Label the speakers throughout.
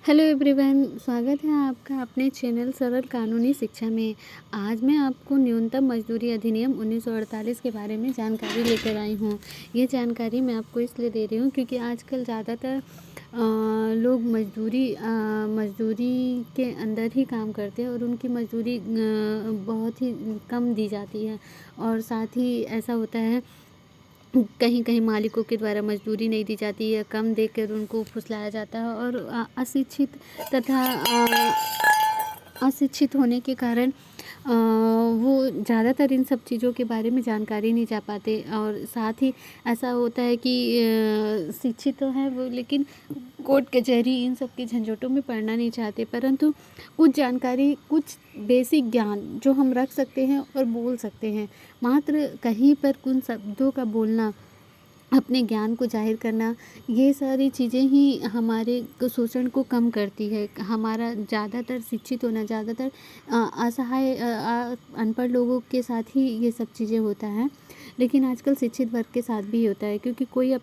Speaker 1: Hello everyone, स्वागत है आपका अपने चैनल सरल कानूनी शिक्षा में। आज मैं आपको न्यूनतम मजदूरी अधिनियम 1948 के बारे में जानकारी लेकर आई हूँ। ये जानकारी मैं आपको इसलिए दे रही हूँ क्योंकि आजकल ज़्यादातर लोग मजदूरी के अंदर ही काम करते हैं और उनकी मजदूरी बहुत ही कम दी जाती है। और साथ ही ऐसा होता है कहीं-कहीं मालिकों के द्वारा मजदूरी नहीं दी जाती है, कम देकर उनको फुसलाया जाता है और अशिक्षित तथा अशिक्षित होने के कारण वो ज़्यादातर इन सब चीज़ों के बारे में जानकारी नहीं जा पाते। और साथ ही ऐसा होता है कि शिक्षित तो हैं वो, लेकिन कोर्ट कचहरी इन सब के झंझटों में पड़ना नहीं चाहते, परंतु कुछ जानकारी, कुछ बेसिक ज्ञान जो हम रख सकते हैं और बोल सकते हैं, मात्र कहीं पर कुछ शब्दों का बोलना, अपने ज्ञान को ज़ाहिर करना, ये सारी चीज़ें ही हमारे शोषण को कम करती है। हमारा ज़्यादातर शिक्षित होना, ज़्यादातर असहाय अनपढ़ लोगों के साथ ही ये सब चीज़ें होता है, लेकिन आजकल शिक्षित वर्ग के साथ भी होता है, क्योंकि कोई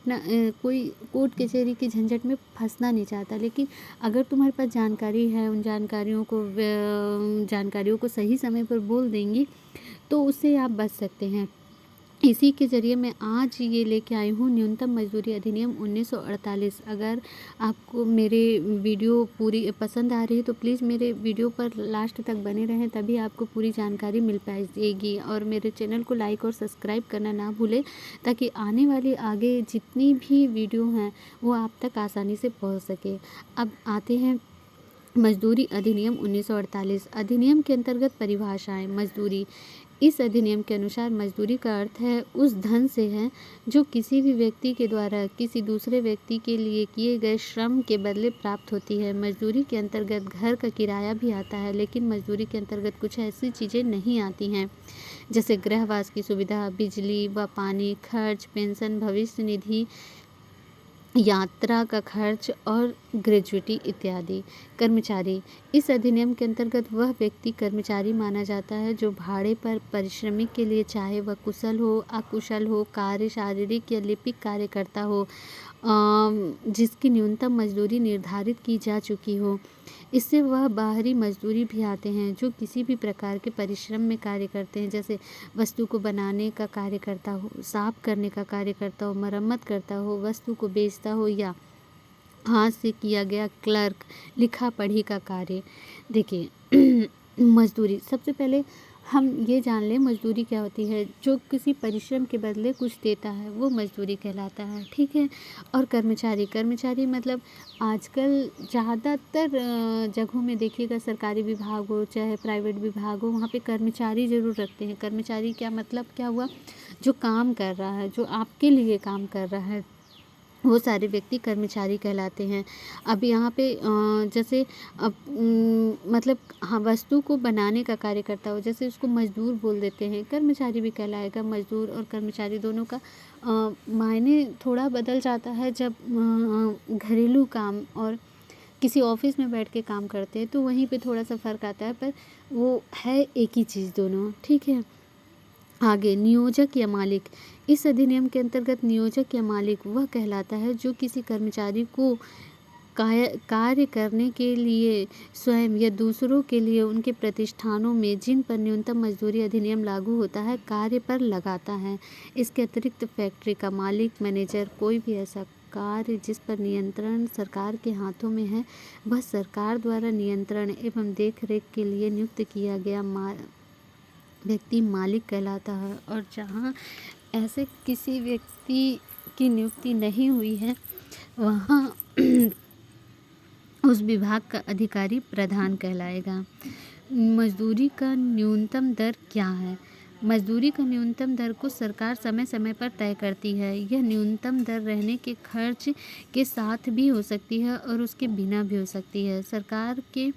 Speaker 1: कोर्ट कचहरी की झंझट में फंसना नहीं चाहता। लेकिन अगर तुम्हारे पास जानकारी है, उन जानकारियों को सही समय पर बोल देंगी तो उससे आप बच सकते हैं। इसी के ज़रिए मैं आज ये लेके आई हूँ न्यूनतम मजदूरी अधिनियम 1948। अगर आपको मेरे वीडियो पूरी पसंद आ रही है तो प्लीज़ मेरे वीडियो पर लास्ट तक बने रहें, तभी आपको पूरी जानकारी मिल पाएगी। और मेरे चैनल को लाइक और सब्सक्राइब करना ना भूलें, ताकि आने वाली आगे जितनी भी वीडियो हैं वो आप तक आसानी से पहुँच सके। अब आते हैं मजदूरी अधिनियम 1948। अधिनियम के अंतर्गत परिभाषाएं। मजदूरी। इस अधिनियम के अनुसार मजदूरी का अर्थ है उस धन से है जो किसी भी व्यक्ति के द्वारा किसी दूसरे व्यक्ति के लिए किए गए श्रम के बदले प्राप्त होती है। मजदूरी के अंतर्गत घर का किराया भी आता है, लेकिन मजदूरी के अंतर्गत कुछ ऐसी चीज़ें नहीं आती हैं, जैसे गृहवास की सुविधा, बिजली व पानी खर्च, पेंशन, भविष्य निधि, यात्रा का खर्च और ग्रेजुइटी इत्यादि। कर्मचारी। इस अधिनियम के अंतर्गत वह व्यक्ति कर्मचारी माना जाता है जो भाड़े पर परिश्रमिक के लिए, चाहे वह कुशल हो अकुशल हो, कार्य शारीरिक या लिपिक कार्य करता हो, जिसकी न्यूनतम मजदूरी निर्धारित की जा चुकी हो। इससे वह बाहरी मजदूरी भी आते हैं जो किसी भी प्रकार के परिश्रम में कार्य करते हैं, जैसे वस्तु को बनाने का कार्य करता हो, साफ करने का कार्य करता हो, मरम्मत करता हो, वस्तु को बेचता हो, या हाथ से किया गया क्लर्क, लिखा पढ़ी का कार्य। देखिए मजदूरी, सबसे पहले हम ये जान लें मजदूरी क्या होती है। जो किसी परिश्रम के बदले कुछ देता है वो मजदूरी कहलाता है, ठीक है। और कर्मचारी मतलब आजकल ज़्यादातर जगहों में देखिएगा, सरकारी विभाग हो चाहे प्राइवेट विभाग हो, वहाँ पे कर्मचारी ज़रूर रखते हैं। कर्मचारी क्या मतलब, क्या हुआ, जो काम कर रहा है, जो आपके लिए काम कर रहा है, वो सारे व्यक्ति कर्मचारी कहलाते हैं। अब यहाँ पे जैसे अब मतलब हाँ, वस्तु को बनाने का कार्य करता हो, जैसे उसको मजदूर बोल देते हैं, कर्मचारी भी कहलाएगा। मजदूर और कर्मचारी दोनों का मायने थोड़ा बदल जाता है जब घरेलू काम और किसी ऑफिस में बैठ के काम करते हैं, तो वहीं पे थोड़ा सा फ़र्क आता है, पर वो है एक ही चीज़ दोनों, ठीक है। आगे, नियोजक या मालिक। इस अधिनियम के अंतर्गत नियोजक या मालिक वह कहलाता है जो किसी कर्मचारी को कार्य करने के लिए स्वयं या दूसरों के लिए उनके प्रतिष्ठानों में जिन पर न्यूनतम मजदूरी अधिनियम लागू होता है कार्य पर लगाता है। इसके अतिरिक्त फैक्ट्री का मालिक, मैनेजर, कोई भी ऐसा कार्य जिस पर नियंत्रण सरकार के हाथों में है, वह सरकार द्वारा नियंत्रण एवं देखरेख के लिए नियुक्त किया गया व्यक्ति मालिक कहलाता है। और जहाँ ऐसे किसी व्यक्ति की नियुक्ति नहीं हुई है, वहाँ उस विभाग का अधिकारी प्रधान कहलाएगा। मजदूरी का न्यूनतम दर क्या है। मजदूरी का न्यूनतम दर को सरकार समय समय पर तय करती है। यह न्यूनतम दर रहने के खर्च के साथ भी हो सकती है और उसके बिना भी हो सकती है। सरकार के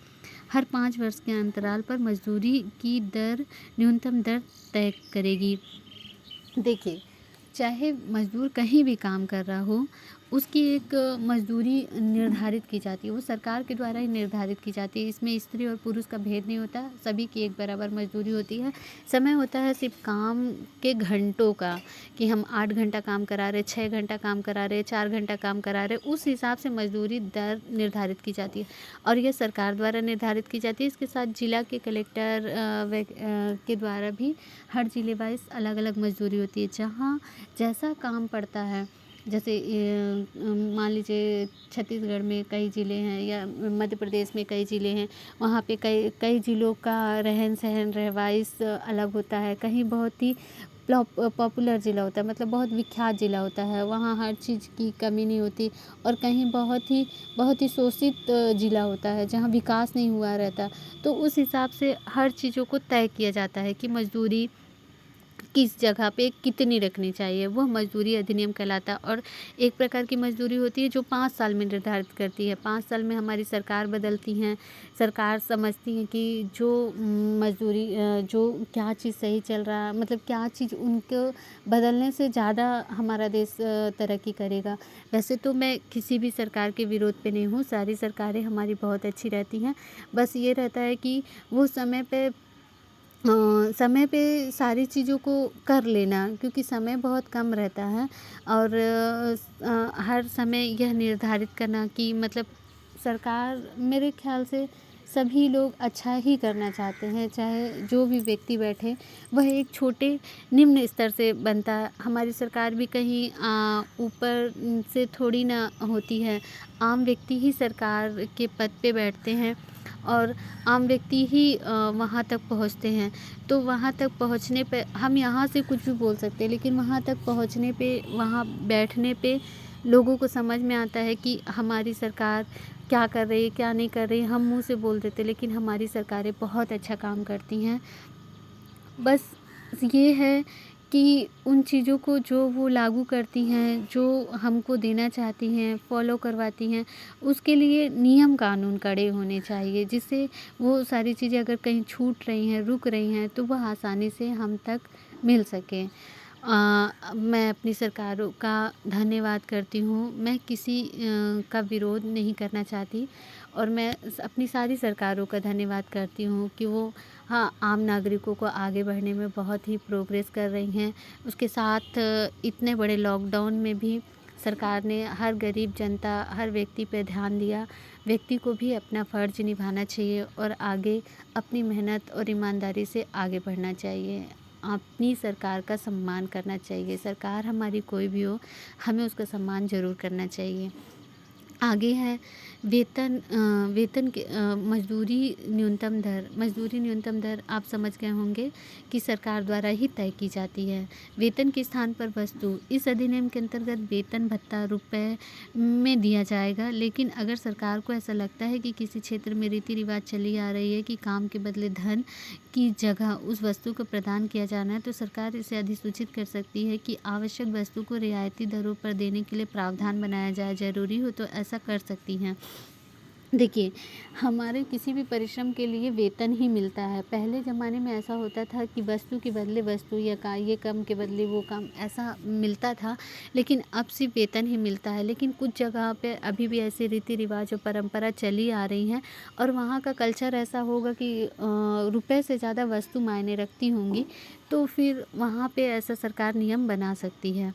Speaker 1: हर 5 वर्ष के अंतराल पर मजदूरी की दर, न्यूनतम दर तय करेगी। देखिए, चाहे मजदूर कहीं भी काम कर रहा हो, उसकी एक मज़दूरी निर्धारित की जाती है, वो सरकार के द्वारा ही निर्धारित की जाती है। इसमें स्त्री और पुरुष का भेद नहीं होता, सभी की एक बराबर मज़दूरी होती है। समय होता है सिर्फ़ काम के घंटों का, कि हम 8 घंटा काम करा रहे, 6 घंटा काम करा रहे, 4 घंटा काम करा रहे, उस हिसाब से मज़दूरी दर निर्धारित की जाती है और यह सरकार द्वारा निर्धारित की जाती है। इसके साथ जिला के कलेक्टर के द्वारा भी हर जिले वाइज़ अलग-अलग मज़दूरी होती है। जहाँ जैसा काम पड़ता है, जैसे मान लीजिए छत्तीसगढ़ में कई ज़िले हैं या मध्य प्रदेश में कई ज़िले हैं, वहाँ पे कई कई ज़िलों का रहन-सहन, रहवाइस अलग होता है। कहीं बहुत ही पॉपुलर ज़िला होता है, मतलब बहुत विख्यात ज़िला होता है, वहाँ हर चीज़ की कमी नहीं होती और कहीं बहुत ही शोषित ज़िला होता है, जहाँ विकास नहीं हुआ रहता। तो उस हिसाब से हर चीज़ों को तय किया जाता है कि मज़दूरी किस जगह पे कितनी रखनी चाहिए, वह मज़दूरी अधिनियम कहलाता है। और एक प्रकार की मज़दूरी होती है जो 5 साल में निर्धारित करती है। 5 साल में हमारी सरकार बदलती हैं, सरकार समझती है कि जो मज़दूरी जो क्या चीज़ सही चल रहा है, मतलब क्या चीज़ उनको बदलने से ज़्यादा हमारा देश तरक्की करेगा। वैसे तो मैं किसी भी सरकार के विरोध पे नहीं हूँ, सारी सरकारें हमारी बहुत अच्छी रहती हैं। बस ये रहता है कि वो समय पे सारी चीज़ों को कर लेना, क्योंकि समय बहुत कम रहता है और हर समय यह निर्धारित करना कि मतलब सरकार, मेरे ख़्याल से सभी लोग अच्छा ही करना चाहते हैं, चाहे जो भी व्यक्ति बैठे वह एक छोटे निम्न स्तर से बनता है। हमारी सरकार भी कहीं ऊपर से थोड़ी ना होती है, आम व्यक्ति ही सरकार के पद पे बैठते हैं और आम व्यक्ति ही वहाँ तक पहुँचते हैं। तो वहाँ तक पहुँचने पे हम यहाँ से कुछ भी बोल सकते हैं, लेकिन वहाँ तक पहुँचने पे, वहाँ बैठने पे लोगों को समझ में आता है कि हमारी सरकार क्या कर रही है, क्या नहीं कर रही है। हम मुँह से बोल देते, लेकिन हमारी सरकारें बहुत अच्छा काम करती हैं। बस ये है कि उन चीज़ों को जो वो लागू करती हैं, जो हमको देना चाहती हैं, फ़ॉलो करवाती हैं, उसके लिए नियम कानून कड़े होने चाहिए, जिससे वो सारी चीज़ें अगर कहीं छूट रही हैं, रुक रही हैं, तो वह आसानी से हम तक मिल सकें। मैं अपनी सरकारों का धन्यवाद करती हूँ। मैं किसी का विरोध नहीं करना चाहती और मैं अपनी सारी सरकारों का धन्यवाद करती हूँ कि वो आम नागरिकों को आगे बढ़ने में बहुत ही प्रोग्रेस कर रही हैं। उसके साथ इतने बड़े लॉकडाउन में भी सरकार ने हर गरीब जनता, हर व्यक्ति पे ध्यान दिया। व्यक्ति को भी अपना फ़र्ज़ निभाना चाहिए और आगे अपनी मेहनत और ईमानदारी से आगे बढ़ना चाहिए। अपनी सरकार का सम्मान करना चाहिए। सरकार हमारी कोई भी हो, हमें उसका सम्मान ज़रूर करना चाहिए। आगे है वेतन के मज़दूरी न्यूनतम दर आप समझ गए होंगे कि सरकार द्वारा ही तय की जाती है। वेतन के स्थान पर वस्तु, इस अधिनियम के अंतर्गत वेतन भत्ता रुपए में दिया जाएगा, लेकिन अगर सरकार को ऐसा लगता है कि किसी क्षेत्र में रीति रिवाज चली आ रही है कि काम के बदले धन की जगह उस वस्तु को प्रदान किया जाना है, तो सरकार इसे अधिसूचित कर सकती है कि आवश्यक वस्तु को रियायती दरों पर देने के लिए प्रावधान बनाया जाए। ज़रूरी हो तो ऐसा कर सकती हैं। देखिए, हमारे किसी भी परिश्रम के लिए वेतन ही मिलता है। पहले ज़माने में ऐसा होता था कि वस्तु के बदले वस्तु या ये काम के बदले वो काम, ऐसा मिलता था, लेकिन अब सिर्फ़ वेतन ही मिलता है। लेकिन कुछ जगह पे अभी भी ऐसे रीति-रिवाज और परंपरा चली आ रही हैं और वहाँ का कल्चर ऐसा होगा कि रुपए से ज़्यादा वस्तु मायने रखती होंगी, तो फिर वहाँ पे ऐसा सरकार नियम बना सकती है।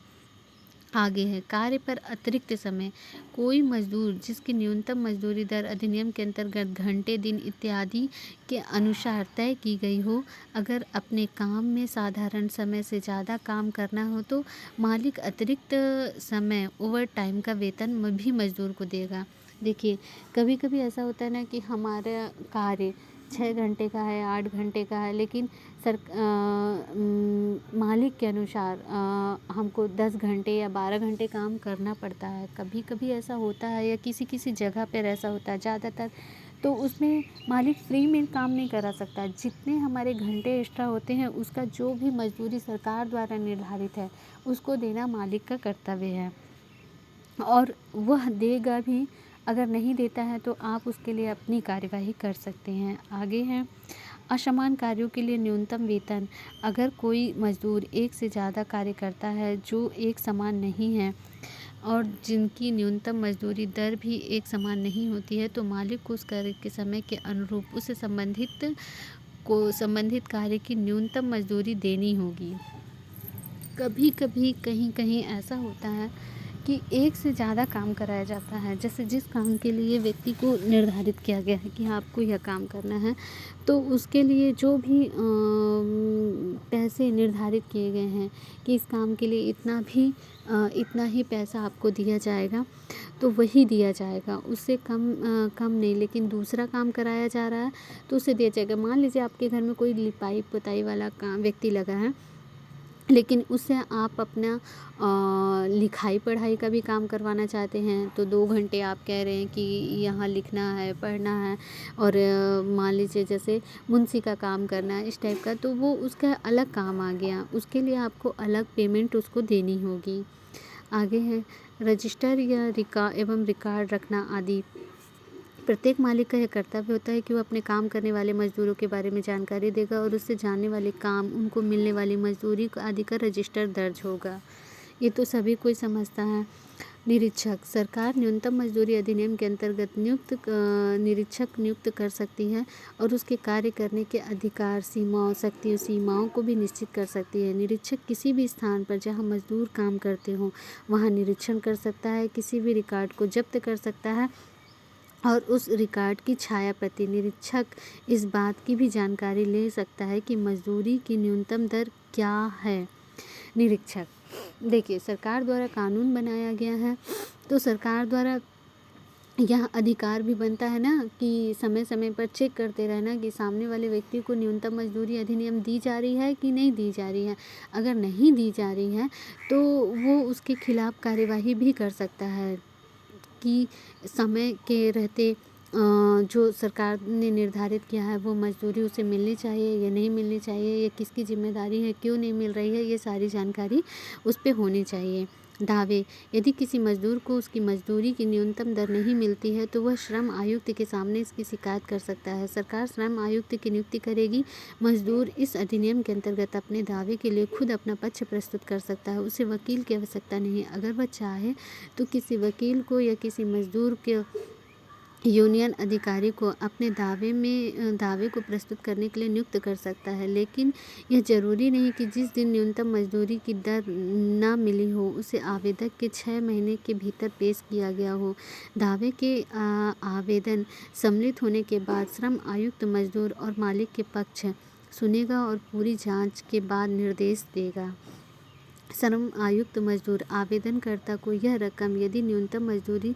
Speaker 1: आगे है कार्य पर अतिरिक्त समय, कोई मजदूर जिसकी न्यूनतम मजदूरी दर अधिनियम के अंतर्गत घंटे, दिन इत्यादि के अनुसार तय की गई हो, अगर अपने काम में साधारण समय से ज़्यादा काम करना हो तो मालिक अतिरिक्त समय ओवर टाइम का वेतन भी मजदूर को देगा। देखिए, कभी कभी ऐसा होता है ना कि हमारा कार्य 6 घंटे का है, 8 घंटे का है, लेकिन मालिक के अनुसार हमको 10 घंटे या 12 घंटे काम करना पड़ता है। कभी कभी ऐसा होता है या किसी किसी जगह पर ऐसा होता है, ज़्यादातर तो उसमें मालिक फ्री में काम नहीं करा सकता। जितने हमारे घंटे एक्स्ट्रा होते हैं उसका जो भी मजदूरी सरकार द्वारा निर्धारित है उसको देना मालिक का कर्तव्य है और वह देगा भी। अगर नहीं देता है तो आप उसके लिए अपनी कार्यवाही कर सकते हैं। आगे हैं असमान कार्यों के लिए न्यूनतम वेतन, अगर कोई मजदूर एक से ज़्यादा कार्य करता है जो एक समान नहीं है, और जिनकी न्यूनतम मजदूरी दर भी एक समान नहीं होती है, तो मालिक को उस कार्य के समय के अनुरूप उसे संबंधित कार्य की न्यूनतम मजदूरी देनी होगी। कभी कभी कहीं कहीं ऐसा होता है कि एक से ज़्यादा काम कराया जाता है, जैसे जिस काम के लिए व्यक्ति को निर्धारित किया गया है कि आपको यह काम करना है, तो उसके लिए जो भी पैसे निर्धारित किए गए हैं कि इस काम के लिए इतना ही पैसा आपको दिया जाएगा, तो वही दिया जाएगा, उससे कम नहीं। लेकिन दूसरा काम कराया जा रहा है तो उसे दिया जाएगा। मान लीजिए आपके घर में कोई लिपाई पुताई वाला काम व्यक्ति लगा है, लेकिन उससे आप अपना लिखाई पढ़ाई का भी काम करवाना चाहते हैं, तो 2 घंटे आप कह रहे हैं कि यहाँ लिखना है, पढ़ना है, और मान लीजिए जैसे मुंशी का काम करना है इस टाइप का, तो वो उसका अलग काम आ गया, उसके लिए आपको अलग पेमेंट उसको देनी होगी। आगे है रजिस्टर या रिकॉर्ड रखना आदि। प्रत्येक मालिक का यह कर्तव्य होता है कि वो अपने काम करने वाले मजदूरों के बारे में जानकारी देगा और उससे जाने वाले काम, उनको मिलने वाली मजदूरी आदि का रजिस्टर दर्ज होगा। ये तो सभी कोई समझता है। निरीक्षक, सरकार न्यूनतम मजदूरी अधिनियम के अंतर्गत निरीक्षक नियुक्त कर सकती है और उसके कार्य करने के अधिकार, सीमाओं, शक्तियों, सीमाओं को भी निश्चित कर सकती है। निरीक्षक किसी भी स्थान पर जहां मजदूर काम करते हों वहां निरीक्षण कर सकता है, किसी भी रिकॉर्ड को जब्त कर सकता है और उस रिकॉर्ड की छाया प्रति। निरीक्षक इस बात की भी जानकारी ले सकता है कि मजदूरी की न्यूनतम दर क्या है। निरीक्षक, देखिए सरकार द्वारा कानून बनाया गया है, तो सरकार द्वारा यह अधिकार भी बनता है ना कि समय समय पर चेक करते रहना कि सामने वाले व्यक्ति को न्यूनतम मजदूरी अधिनियम दी जा रही है कि नहीं दी जा रही है। अगर नहीं दी जा रही है तो वो उसके खिलाफ कार्यवाही भी कर सकता है कि समय के रहते जो सरकार ने निर्धारित किया है वो मजदूरी उसे मिलनी चाहिए या नहीं मिलनी चाहिए, या किसकी जिम्मेदारी है, क्यों नहीं मिल रही है, ये सारी जानकारी उस पे होनी चाहिए। दावे, यदि किसी मजदूर को उसकी मजदूरी की न्यूनतम दर नहीं मिलती है तो वह श्रम आयुक्त के सामने इसकी शिकायत कर सकता है। सरकार श्रम आयुक्त की नियुक्ति करेगी। मजदूर इस अधिनियम के अंतर्गत अपने दावे के लिए खुद अपना पक्ष प्रस्तुत कर सकता है, उसे वकील की आवश्यकता नहीं है। अगर वह चाहे तो किसी वकील को या किसी मजदूर के यूनियन अधिकारी को अपने दावे को प्रस्तुत करने के लिए नियुक्त कर सकता है, लेकिन यह जरूरी नहीं कि जिस दिन न्यूनतम मजदूरी की दर न मिली हो उसे आवेदक के 6 महीने के भीतर पेश किया गया हो। दावे के आवेदन सम्मिलित होने के बाद श्रम आयुक्त मजदूर और मालिक के पक्ष सुनेगा और पूरी जांच के बाद निर्देश देगा। श्रम आयुक्त मजदूर आवेदनकर्ता को यह रकम यदि न्यूनतम मजदूरी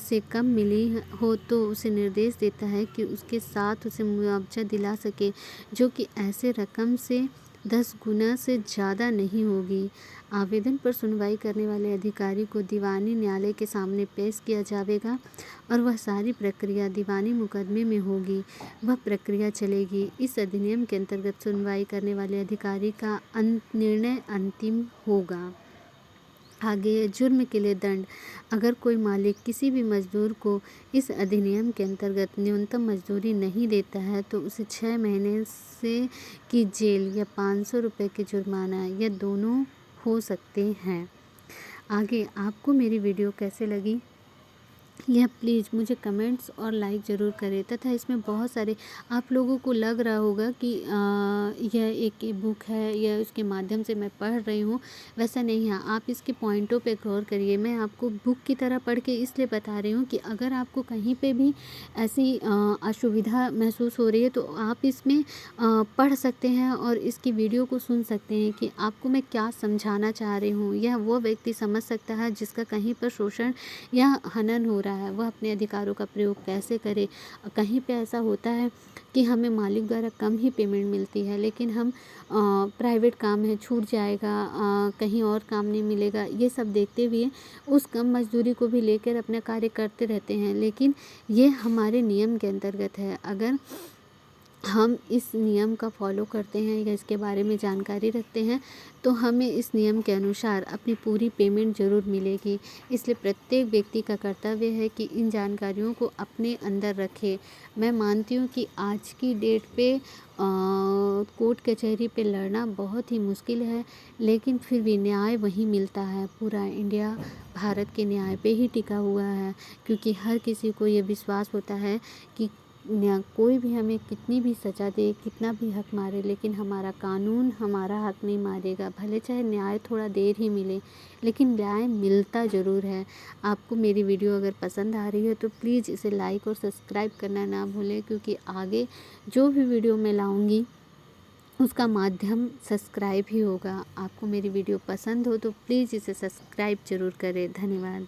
Speaker 1: से कम मिली हो तो उसे निर्देश देता है कि उसके साथ उसे मुआवजा दिला सके, जो कि ऐसे रकम से 10 गुना से ज़्यादा नहीं होगी। आवेदन पर सुनवाई करने वाले अधिकारी को दीवानी न्यायालय के सामने पेश किया जाएगा और वह सारी प्रक्रिया दीवानी मुकदमे में होगी। वह प्रक्रिया चलेगी। इस अधिनियम के अंतर्गत सुनवाई करने वाले अधिकारी का निर्णय अंतिम होगा। आगे जुर्म के लिए दंड। अगर कोई मालिक किसी भी मजदूर को इस अधिनियम के अंतर्गत न्यूनतम मजदूरी नहीं देता है तो उसे 6 महीने से की जेल या 500 रुपये के जुर्माना या दोनों हो सकते हैं। आगे आपको मेरी वीडियो कैसे लगी यह प्लीज़ मुझे कमेंट्स और लाइक ज़रूर करें, तथा इसमें बहुत सारे आप लोगों को लग रहा होगा कि यह एक बुक है या उसके माध्यम से मैं पढ़ रही हूँ, वैसा नहीं है। आप इसके पॉइंटों पे गौर करिए। मैं आपको बुक की तरह पढ़ के इसलिए बता रही हूँ कि अगर आपको कहीं पे भी ऐसी असुविधा महसूस हो रही है तो आप इसमें पढ़ सकते हैं और इसकी वीडियो को सुन सकते हैं कि आपको मैं क्या समझाना चाह रही हूँ। यह वो व्यक्ति समझ सकता है जिसका कहीं पर शोषण या हनन हो रहा है, वह अपने अधिकारों का प्रयोग कैसे करे। कहीं पे ऐसा होता है कि हमें मालिक द्वारा कम ही पेमेंट मिलती है, लेकिन हम प्राइवेट काम है छूट जाएगा, कहीं और काम नहीं मिलेगा, ये सब देखते हुए उस कम मजदूरी को भी लेकर अपना कार्य करते रहते हैं। लेकिन ये हमारे नियम के अंतर्गत है। अगर हम इस नियम का फॉलो करते हैं या इसके बारे में जानकारी रखते हैं तो हमें इस नियम के अनुसार अपनी पूरी पेमेंट ज़रूर मिलेगी। इसलिए प्रत्येक व्यक्ति का कर्तव्य है कि इन जानकारियों को अपने अंदर रखे। मैं मानती हूँ कि आज की डेट पे कोर्ट कचहरी पे लड़ना बहुत ही मुश्किल है, लेकिन फिर भी न्याय वहीं मिलता है। पूरा इंडिया भारत के न्याय पे ही टिका हुआ है, क्योंकि हर किसी को ये विश्वास होता है कि कोई भी हमें कितनी भी सज़ा दे, कितना भी हक मारे, लेकिन हमारा कानून हमारा हक नहीं मारेगा। भले चाहे न्याय थोड़ा देर ही मिले, लेकिन न्याय मिलता ज़रूर है। आपको मेरी वीडियो अगर पसंद आ रही है तो प्लीज़ इसे लाइक और सब्सक्राइब करना ना भूलें, क्योंकि आगे जो भी वीडियो मैं लाऊंगी उसका माध्यम सब्सक्राइब ही होगा। आपको मेरी वीडियो पसंद हो तो प्लीज़ इसे सब्सक्राइब ज़रूर करें। धन्यवाद।